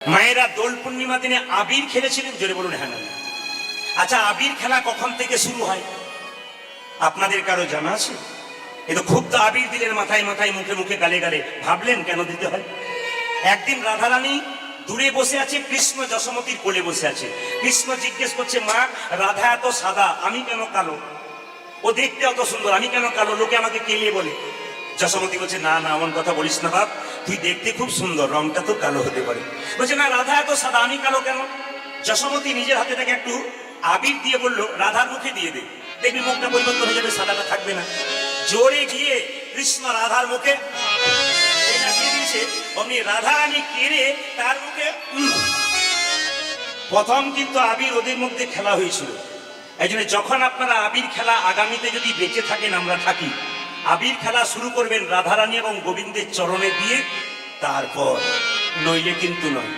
মায়েরা দোল পূর্ণিমা দিনে আবির খেলেছিলেন, জোরে বলুন হ্যাঁ না। আচ্ছা, আবির খেলা কখন থেকে শুরু হয় আপনাদের কারো জানা আছে? এ তো খুব তো আবির দিলেন মাথায় মাথায়, মুখে মুখে, গালে গালে, ভাবলেন কেন দিতে হয়? একদিন রাধারানী দূরে বসে আছে, কৃষ্ণ যশোমতীর কোলে বসে আছে। কৃষ্ণ জিজ্ঞেস করছে, মা, রাধা এত সাদা, আমি কেন কালো? ও দেখতে অত সুন্দর, আমি কেন কালো? লোকে আমাকে কেলিয়ে বলে। যশোমতী বলছে, না না, এমন কথা বলিস না বাপ, তুই দেখতে খুব সুন্দর, রংটা তো কালো হতে পারে। বলছে, না, রাধা এত সাদা, আমি কালো কেন? যশোমতী নিজের হাতে থেকে একটু আবির দিয়ে বলল, রাধার মুখে দিয়ে দে, দেখবি মুখটা পরিবর্তন হয়ে যাবে, সাদাটা থাকবে না। জোরে গিয়ে কৃষ্ণ রাধার মুখে দিয়ে দিয়েছে, অমনি রাধারানী কেড়ে তার মুখে। প্রথম কিন্তু আবির ওদের মধ্যে খেলা হয়েছিল। এই জন্য যখন আপনারা আবির খেলা আগামীতে যদি বেঁচে থাকেন, আমরা থাকি, আবির খেলা শুরু করবেন রাধারানী এবং গোবিন্দের চরণে দিয়ে, তারপর, নইলে কিন্তু নয়।